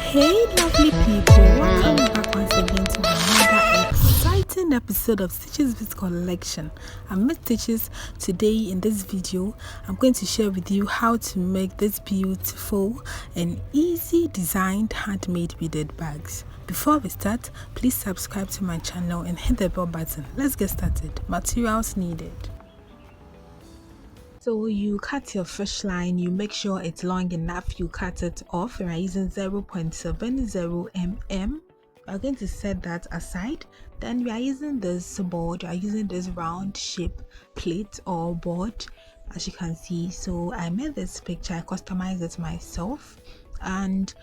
Hey lovely people, welcome back once again to another exciting episode of Stitches with Collection. I'm Miss Stitches. Today in this video, I'm going to share with you how to make this beautiful and easy designed handmade beaded bags. Before we start, please subscribe to my channel and hit the bell button. Let's get started. Materials needed. So you cut your fish line, you make sure it's long enough, you cut it off. We're using 0.70 mm. We're going to set that aside. Then we are using this board, we are using this round shape plate or board, as you can see. So I made this picture, I customized it myself. And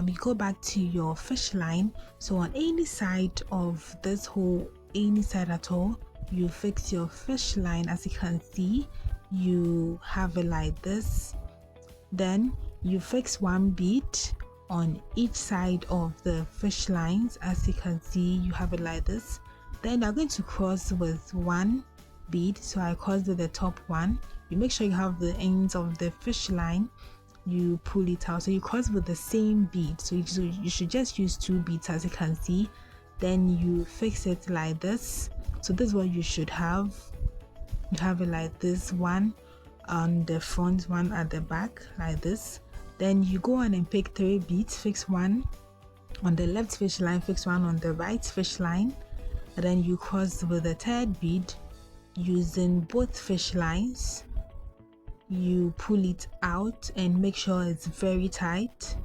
you go back to your fish line. So on any side of this hole, any side at all, you fix your fish line. As you can see, you have it like this. Then you fix one bead on each side of the fish lines. As you can see, you have it like this. Then you're going to cross with one bead. So I crossed with the top one. You make sure you have the ends of the fish line, you pull it out. So you cross with the same bead, so you should just use two beads, as you can see. Then you fix it like this. So this is what you should have. You have it like this, one on the front, one at the back, like this. Then you go on and pick 3 beads, fix one on the left fish line, fix one on the right fish line, and then you cross with the 3rd bead using both fish lines. You pull it out and make sure it's very tight.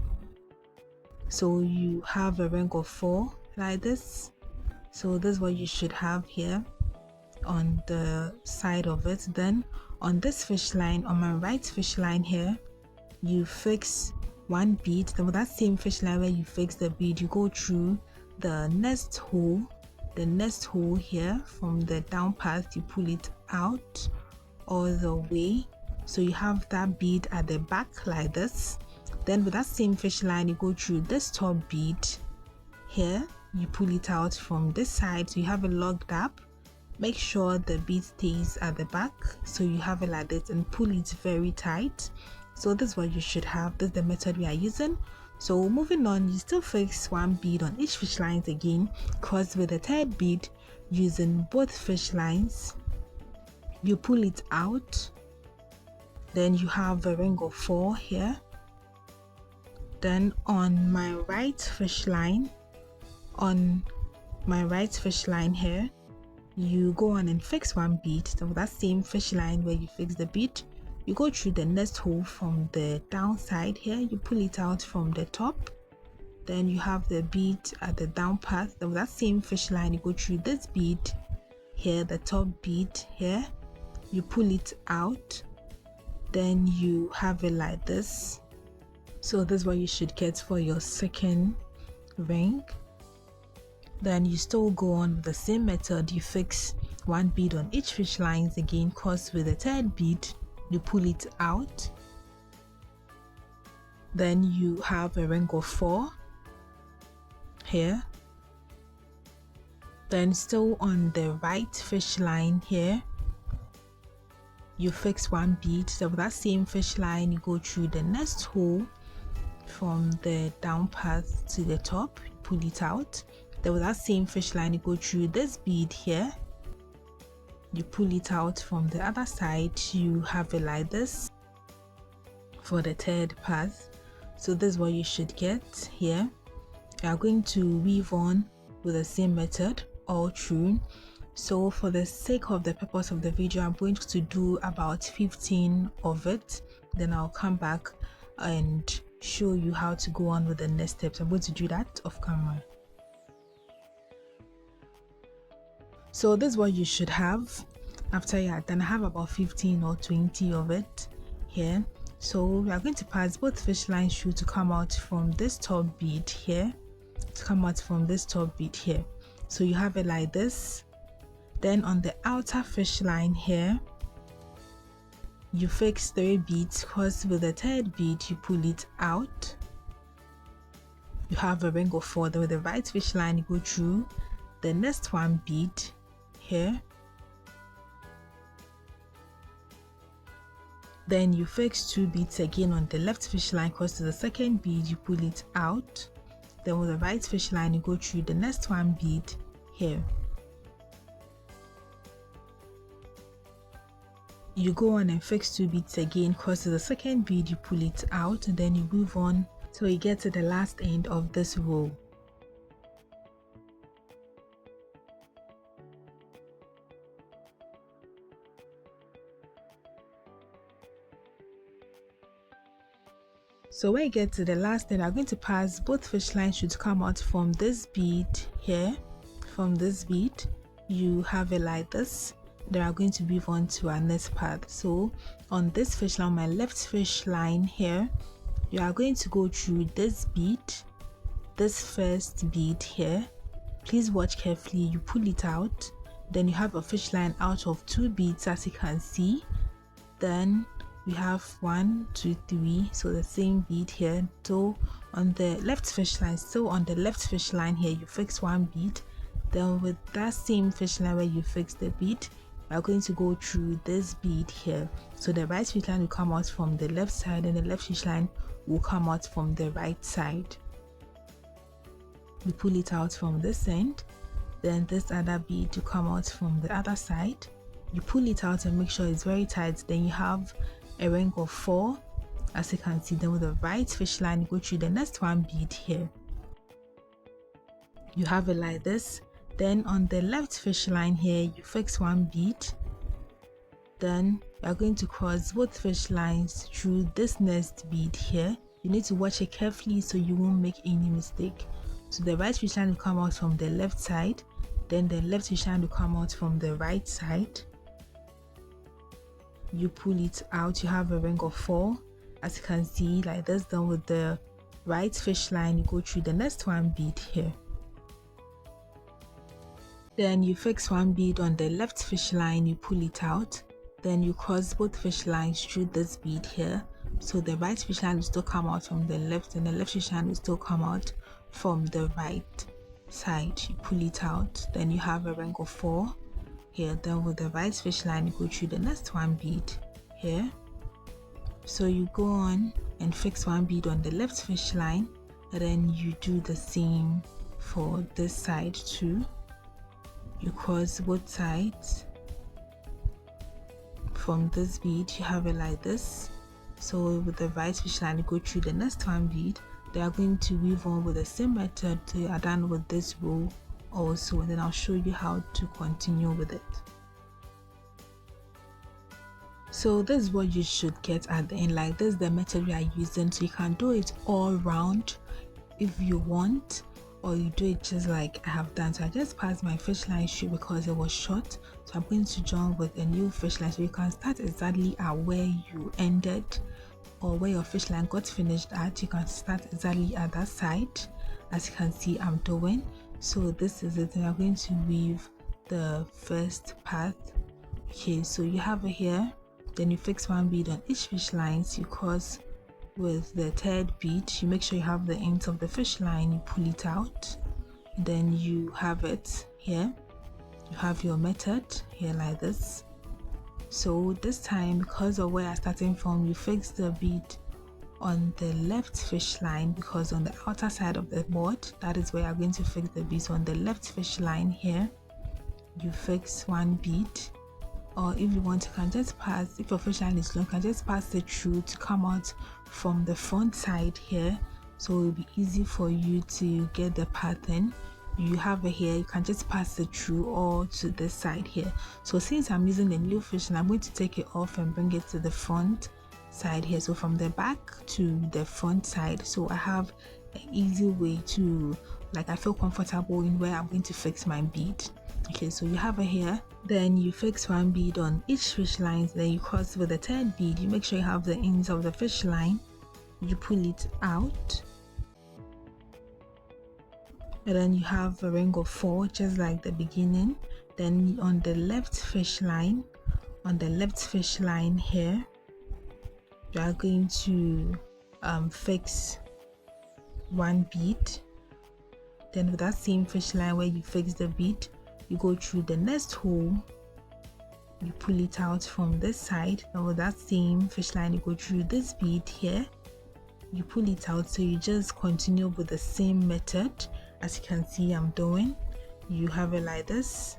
So you have a ring of 4 like this. So this is what you should have here on the side of it. Then on this fish line, on my right fish line here, you fix one bead. Then with that same fish line where you fix the bead, you go through the next hole, here from the down part, you pull it out all the way. So you have that bead at the back like this. Then with that same fish line, you go through this top bead here, you pull it out from this side, so you have it locked up. Make sure the bead stays at the back, so you have it like this, and pull it very tight. So this is what you should have. This is the method we are using. So moving on, you still fix one bead on each fish lines again, cross with the 3rd bead using both fish lines. You pull it out. Then you have a ring of 4 here. Then on my right fish line, here, you go on and fix one bead. So with that same fish line where you fix the bead, you go through the next hole from the downside here, you pull it out from the top. Then you have the bead at the down part. Then with that same fish line, you go through this bead here, the top bead here, you pull it out. Then you have it like this. So this is what you should get for your 2nd ring. Then you still go on with the same method. You fix one bead on each fish lines again, cross with the 3rd bead, you pull it out. Then you have a ring of 4 here. Then still on the right fish line here, you fix one bead. So with that same fish line, you go through the next hole from the down part to the top, you pull it out. Then with that same fish line, you go through this bead here, you pull it out from the other side, you have it like this for the 3rd part. So this is what you should get here. You are going to weave on with the same method all through. So for the sake of the purpose of the video, I'm going to do about 15 of it. Then I'll come back and show you how to go on with the next steps. I'm going to do that off camera. So this is what you should have after you are done. I have about 15 or 20 of it here. So we are going to pass both fish lines through to come out from this top bead here, So you have it like this. Then on the outer fish line here, you fix 3 beads, cross with the 3rd bead, you pull it out. You have a ring of 4. Then with the right fish line, you go through the next one bead here. Then you fix 2 beads again on the left fish line, cross to the 2nd bead, you pull it out. then with the right fish line you go through the next one bead here. You go on and fix 2 beads again, cross to the second bead, you pull it out, and then you move on till you get to the last end of this row. So when you get to the last end, I'm going to pass both fish lines should come out from this bead here. From this bead, you have it like this. Then I'm going to move on to our next part. So on this fish line, my left fish line here, you are going to go through this bead, this first bead here. Please watch carefully. You pull it out, then you have a fish line out of 2 beads, as you can see. Then we have 1, 2, 3, so the same bead here. So on the left fish line, still on the left fish line here, you fix 1 bead. Then with that same fish line where you fix the bead, we are going to go through this bead here. So the right fish line will come out from the left side, and the left fish line will come out from the right side. We pull it out from this end, then this other bead to come out from the other side. You pull it out and make sure it's very tight. Then you have a ring of 4, as you can see. Then with the right fish line, you go through the next 1 bead here. You have it like this. Then on the left fish line here, you fix 1 bead. Then you are going to cross both fish lines through this next bead here. You need to watch it carefully so you won't make any mistake. So the right fish line will come out from the left side, then the left fish line will come out from the right side. You pull it out, you have a ring of 4, as you can see, like this. Then with the right fish line, you go through the next 1 bead here. Then you fix 1 bead on the left fish line, you pull it out. Then you cross both fish lines through this bead here. So the right fish line will still come out from the left, and the left fish line will still come out from the right side. You pull it out, then you have a ring of 4 here. Then with the right fish line, you go through the next 1 bead here. So you go on and fix 1 bead on the left fish line, and then you do the same for this side too. You cross both sides from this bead, you have it like this. So with the right fish line, you go through the next 1 bead. They are going to weave on with the same method till you are done with this row also, and then I'll show you how to continue with it. So this is what you should get at the end. Like, this is the method we are using, so you can do it all round if you want, or you do it just like I have done. So I just passed my fish line shoot because it was short, so I'm going to join with a new fish line, so you can start exactly at where you ended, or where your fish line got finished at. You can start exactly at that side, as you can see I'm doing. So this is it, and I'm going to weave the first part. Okay, so you have it here. Then you fix 1 bead on each fish line. So you cross with the 3rd bead. You make sure you have the ends of the fish line. You pull it out. Then you have it here. You have your method here like this. So this time, because of where I'm starting from, you fix the bead on the left fish line, because on the outer side of the board, that is where I'm going to fix the bead. So on the left fish line here, you fix 1 bead, or if you want, you can just pass, if your fish line is long, you can just pass it through to come out from the front side here, so it will be easy for you to get the pattern. You have it here, you can just pass it through or to this side here. So since I'm using the new fish line, I'm going to take it off and bring it to the front side here, so from the back to the front side, so I have an easy way to, like, I feel comfortable in where I'm going to fix my bead. Okay, so you have it here. Then you fix 1 bead on each fish line. Then you cross with the 3rd bead. You make sure you have the ends of the fish line. You pull it out, and then you have a ring of 4, just like the beginning. Then on the left fish line, here, you are going to fix 1 bead. Then with that same fish line where you fix the bead, you go through the next hole, you pull it out from this side, and with that same fish line, you go through this bead here, you pull it out. So you just continue with the same method as you can see I'm doing. You have it like this.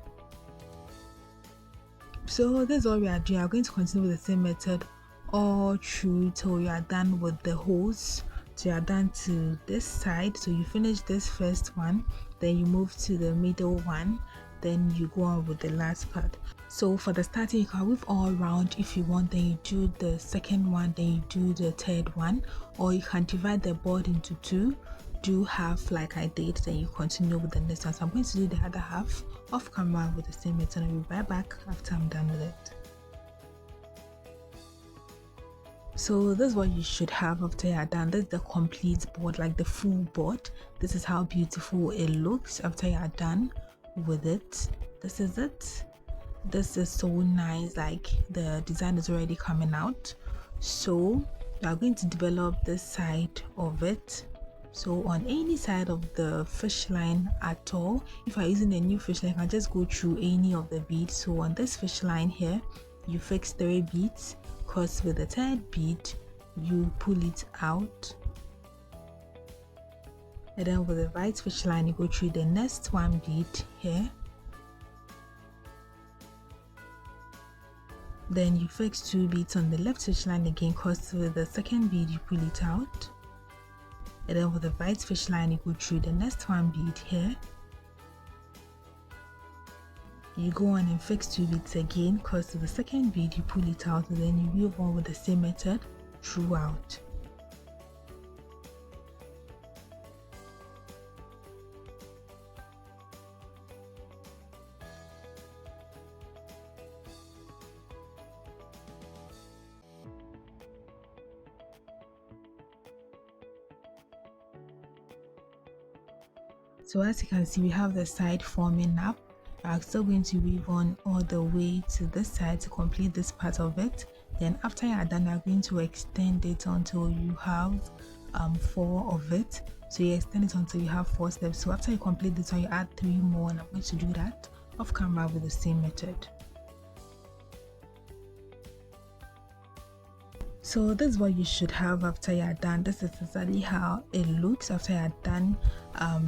So this is what we are doing. I'm going to continue with the same method all through till you are done with the holes. So you are done to this side. So you finish this first one, then you move to the middle one, then you go on with the last part. So for the starting, you can weave all around if you want, then you do the second one, then you do the third one, or you can divide the board into two, do half like I did, then you continue with the next one. So I'm going to do the other half off camera with the same method. I'll be right back after I'm done with it. So this is what you should have after you're done. This is the complete board, like the full board. This is how beautiful it looks after you're done with it. This is it. This is so nice, like the design is already coming out. So we are going to develop this side of it. So on any side of the fish line at all, if you're using a new fish line, you can just go through any of the beads. So on this fish line here, you fix 3 beads, because with the third bead you pull it out, and then with the right fish line you go through the next 1 bead here, then you fix 2 beads on the left fish line again, because with the second bead you pull it out, and then with the right fish line you go through the next 1 bead here, you go on and fix 2 beads again, because with the second bead you pull it out, and then you weave on with the same method throughout. So as you can see, we have the side forming up. I'm still going to weave on all the way to this side to complete this part of it. Then after you are done, you're going to extend it until you have 4 of it. So you extend it until you have 4 steps. So after you complete this one, you add 3 more, and I'm going to do that off camera with the same method. So this is what you should have after you're done. This is exactly how it looks after you're done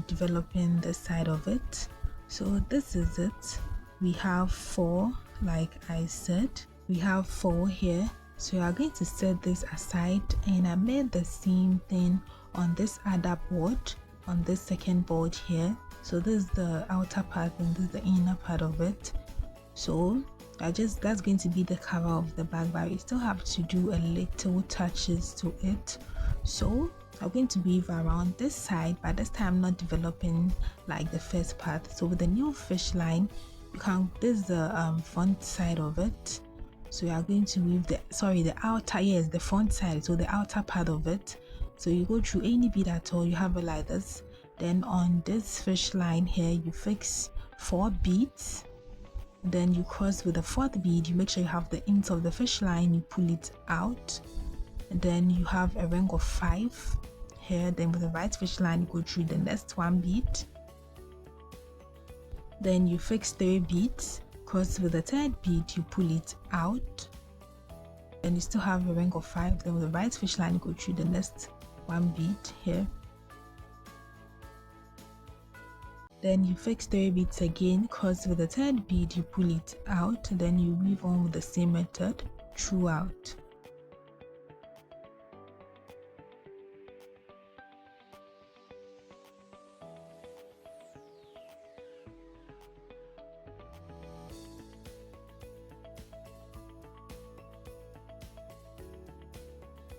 developing the side of it. So this is it. We have 4, like I said, we have 4 here. So you are going to set this aside, and I made the same thing on this other board, on this second board here. So this is the outer part and this is the inner part of it. So that's going to be the cover of the bag, but we still have to do a little touches to it. So I'm going to weave around this side, but this time I'm not developing like the first part. So with the new fish line, you can, this is the front side of it. So you are going to weave the outer, yes, the front side, so the outer part of it. So you go through any bead at all, you have it like this. Then on this fish line here, you fix 4 beads. Then you cross with the 4th bead, you make sure you have the ends of the fish line, you pull it out, and then you have a ring of 5 here. Then with the right fish line, you go through the next 1 bead, then you fix 3 beads, cross with the 3rd bead, you pull it out, and you still have a ring of 5. Then with the right fish line, you go through the next 1 bead here, then you fix 3 beads again, cross with the 3rd bead, you pull it out, then you weave on with the same method throughout.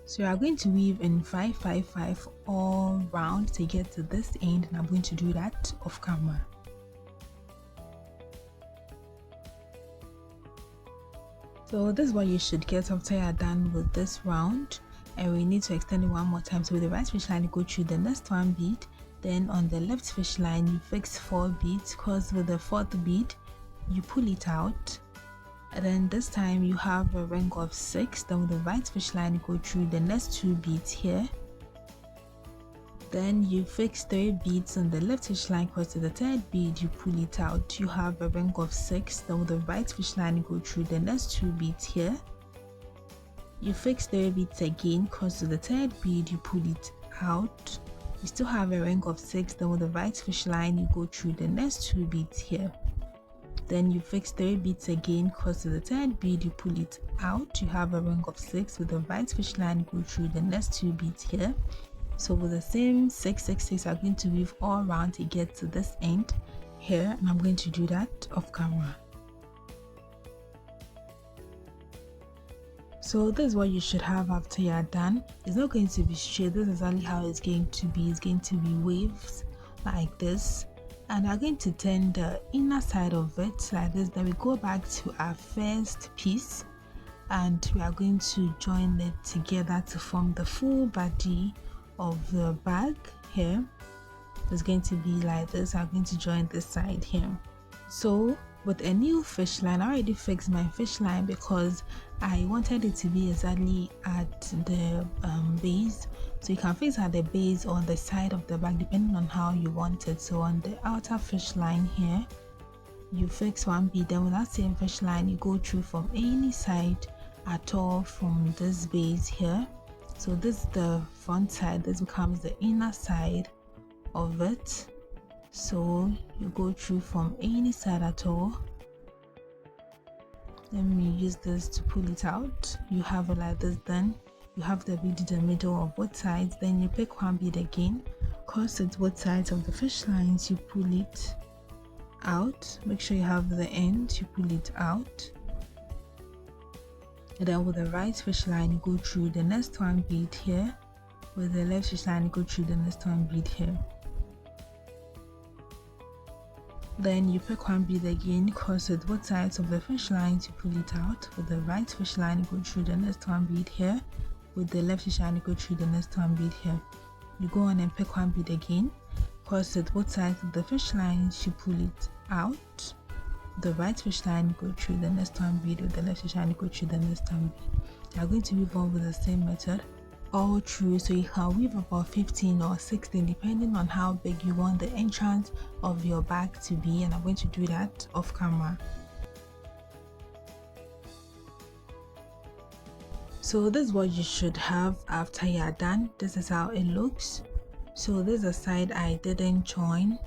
So you are going to weave in 5 5 5 all round to get to this end, and I'm going to do that off camera. So this is what you should get after you're done with this round, and we need to extend it one more time. So with the right fish line, you go through the next 1 bead, then on the left fish line you fix 4 beads, because with the 4th bead you pull it out, and then this time you have a ring of 6. Then with the right fish line, you go through the next 2 beads here, then you fix 3 beads on the left fish line, because to the 3rd bead you pull it out, you have a ring of 6. Then with the right fish line, you go through the next 2 beads here, You fix 3 beads again, because to the 3rd bead you pull it out. You still have a ring of 6. Then with the right fish line you go through the next 2 beads here. Then you fix 3 beads again, because to the 3rd bead you pull it out. You have a ring of 6. With the right fish line you go through the next 2 beads here. So with the same 6 6 6 I'm going to weave all around to get to this end here, and I'm going to do that off camera. So this is what you should have after you're done. It's not going to be straight. This is exactly how it's going to be. It's going to be waves like this, and I'm going to turn the inner side of it like this. Then we go back to our first piece and we are going to join it together to form the full body of the bag here. It's going to be like this. I'm going to join this side here. So with a new fish line, I already fixed my fish line because I wanted it to be exactly at the base. So you can fix at the base or the side of the bag depending on how you want it. So on the outer fish line here, you fix 1 bead. Then with that same fish line you go through from any side at all from this base here. So this is the front side, this becomes the inner side of it. So you go through from any side at all. Let me use this to pull it out. You have it like this. Then you have the bead in the middle of both sides. Then you pick 1 bead again, cross it both sides of the fish lines, you pull it out. Make sure you have the end, you pull it out. And then with the right fish line you go through the next 1 bead here. With the left fish line you go through the next 1 bead here. Then you pick 1 bead again, cross it both sides of the fish lines, you pull it out. With the right fish line you go through the next 1 bead here. With the left fish line you go through the next 1 bead here. You go on and pick 1 bead again, cross it both sides of the fish lines, you pull it out. The right fish line you go through the next 1 bead. With the left fish line you go through the next 1 bead. You are going to weave on with the same method all through, so you can weave about 15 or 16 depending on how big you want the entrance of your bag to be, and I'm going to do that off camera. So this is what you should have after you are done. This is how it looks. So this is the side I didn't join,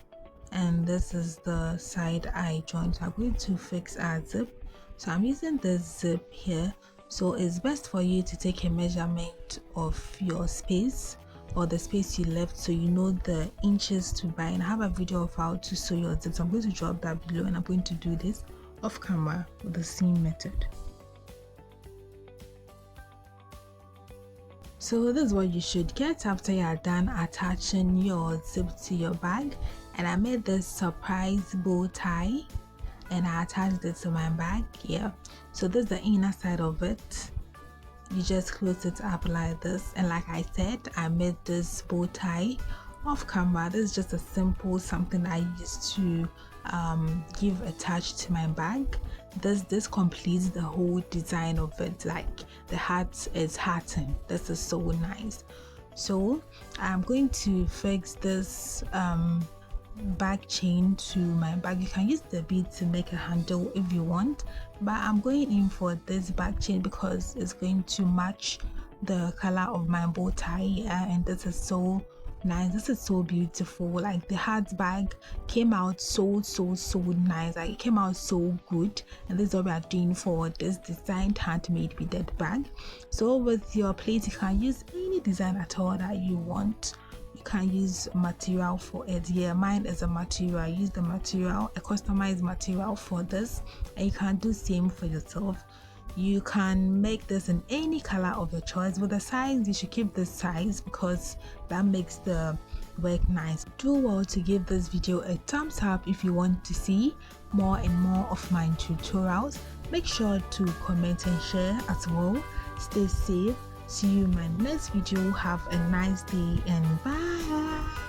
and this is the side I joined. So I'm going to fix our zip. So I'm using this zip here. So it's best for you to take a measurement of your space or the space you left, so you know the inches to buy. And I have a video of how to sew your zip, so I'm going to drop that below, and I'm going to do this off camera with the same method. So this is what you should get after you are done attaching your zip to your bag. And I made this surprise bow tie and I attached it to my bag here. So this is the inner side of it. You just close it up like this, and like I said, I made this bow tie off camera. This is just a simple something I used to give attached to my bag. This completes the whole design of it. Like the hat is hatting. This is so nice. So I'm going to fix this bag chain to my bag. You can use the bead to make a handle if you want, but I'm going in for this bag chain because it's going to match the color of my bow tie. And this is so nice. This is so beautiful. Like the hat bag came out so nice. Like it came out so good, and this is what we are doing for this designed handmade beaded bag. So with your plate you can use any design at all that you want. You can use material for it. Yeah, mine is a material. I use the material, a customized material for this, and you can do same for yourself. You can make this in any color of your choice. With the size, you should keep this size because that makes the work nice. Do well to give this video a thumbs up if you want to see more and more of my tutorials. Make sure to comment and share as well. Stay safe. See you in my next video. Have a nice day and bye.